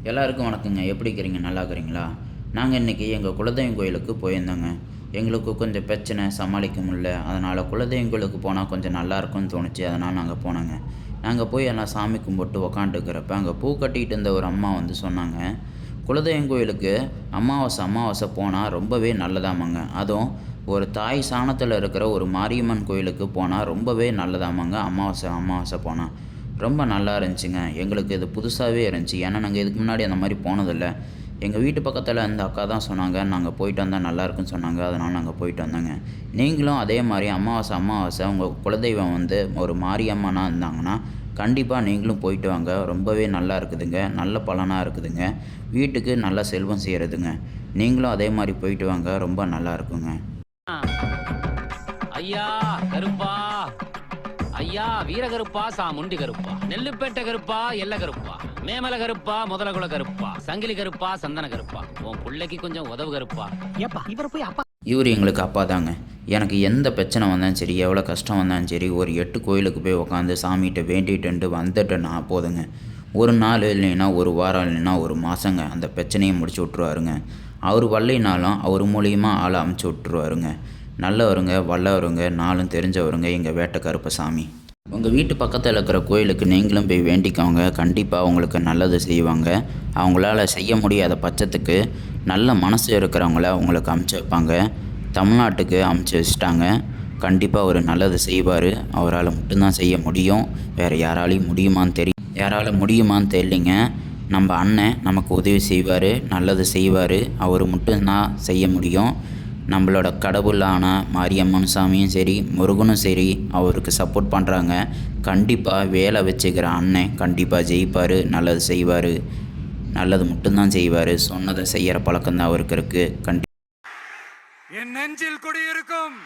எல்லாருக்கும் வணக்கங்க. எப்படி இருக்கிறீங்க? நல்லா இருக்கிறீங்களா? நாங்கள் இன்றைக்கி எங்கள் குலதெய்வம் கோயிலுக்கு போயிருந்தோங்க. எங்களுக்கு கொஞ்சம் பிரச்சனை சமாளிக்க முடியல. அதனால் குலதெய்வம் கோயிலுக்கு போனால் கொஞ்சம் நல்லாயிருக்கும்னு தோணுச்சு. அதனால் நாங்கள் போனோங்க. நாங்கள் போய் எல்லாம் சாமி கும்பிட்டு உக்காந்துருக்கிறப்ப அங்கே பூ கட்டிகிட்டு இருந்த ஒரு அம்மா வந்து சொன்னாங்க, குலதெய்வம் கோயிலுக்கு அமாவாசை அமாவாசை போனால் ரொம்பவே நல்லதாமாங்க. அதுவும் ஒரு தாய் சாணத்தில் இருக்கிற ஒரு மாரியம்மன் கோயிலுக்கு போனால் ரொம்பவே நல்லதாமாங்க அமாவாசை அமாவாசை போனால். ரொம்ப நல்லா இருந்துச்சுங்க. எங்களுக்கு இது புதுசாகவே இருந்துச்சு. ஏன்னா நாங்கள் இதுக்கு முன்னாடி அந்த மாதிரி போனதில்ல. எங்கள் வீட்டு பக்கத்தில் அந்த அக்கா தான் சொன்னாங்க, நாங்கள் போயிட்டு வந்தால் நல்லாயிருக்குன்னு சொன்னாங்க. அதனால் நாங்கள் போயிட்டு வந்தோங்க. நீங்களும் அதே மாதிரி அமாவாசை அமாவாசை உங்கள் குலதெய்வம் வந்து ஒரு மாரியம்மனா இருந்தாங்கன்னா கண்டிப்பாக நீங்களும் போயிட்டு வாங்க. ரொம்பவே நல்லா இருக்குதுங்க. நல்ல பலனாக இருக்குதுங்க. வீட்டுக்கு நல்ல செல்வம் சேருதுங்க. நீங்களும் அதே மாதிரி போயிட்டு வாங்க. ரொம்ப நல்லா இருக்குங்க. ஐயா கருப்பா, ஐயா வீரகருப்பா, சாமுண்டி கருப்பா, நெல்லுப்பேட்டை கருப்பா, எல்ல கருப்பா, மேமல கருப்பா, முதலகுல கருப்பா, சங்கிலி கருப்பா, சந்தன கருப்பா, உன் பிள்ளைக்கு கொஞ்சம் உதவு கருப்பா. ஏப்பா இவரை போய் அப்பா. இவர் எங்களுக்கு அப்பா தாங்க. எனக்கு எந்த பிரச்சனை வந்தாலும் சரி, எவ்வளோ கஷ்டம் வந்தாலும் சரி, ஒரு 8 கோயிலுக்கு போய் உட்காந்து சாமிகிட்ட வேண்டிட்டு வந்துட்டேன்னா போதுங்க. ஒரு நாள் இல்லைன்னா ஒரு வாரம் இல்லைன்னா ஒரு மாதங்க அந்த பிரச்சனையை முடிச்சு விட்ருவாருங்க. அவர் வரலைனாலும் அவர் மூலியமாக ஆளை அமுச்சு விட்ருவாருங்க. நல்லவருங்க, வல்லவருங்க, நாளும் தெரிஞ்சவருங்க எங்கள் வேட்டை கருப்பசாமி. உங்கள் வீட்டு பக்கத்தில் இருக்கிற கோயிலுக்கு நீங்களும் போய் வேண்டிக்கோங்க. கண்டிப்பாக உங்களுக்கு நல்லது செய்வாங்க. அவங்களால செய்ய முடியாத பட்சத்துக்கு நல்ல மனசு இருக்கிறவங்கள உங்களுக்கு அமுச்சு வைப்பாங்க. தமிழ்நாட்டுக்கு அமுச்சு வச்சுட்டாங்க. கண்டிப்பாக அவர் நல்லது செய்வார். அவரால் மட்டும்தான் செய்ய முடியும். வேறு யாரால் முடியுமான்னு தெரியலிங்க. நம்ம அண்ணன் நமக்கு உதவி செய்வார், நல்லது செய்வார். அவர் மட்டும்தான் செய்ய முடியும். நம்மளோட கடவுளான மாரியம்மன் சாமியும் சரி, முருகனும் சரி அவருக்கு சப்போர்ட் பண்ணுறாங்க. கண்டிப்பாக வேலை வச்சுக்கிற அண்ணன் கண்டிப்பாக ஜெயிப்பார், நல்லது செய்வார். நல்லது மட்டும்தான் செய்வார். சொன்னதை செய்கிற பழக்கம்தான் அவருக்கு இருக்குது. என் நெஞ்சில் குடியிருக்கும்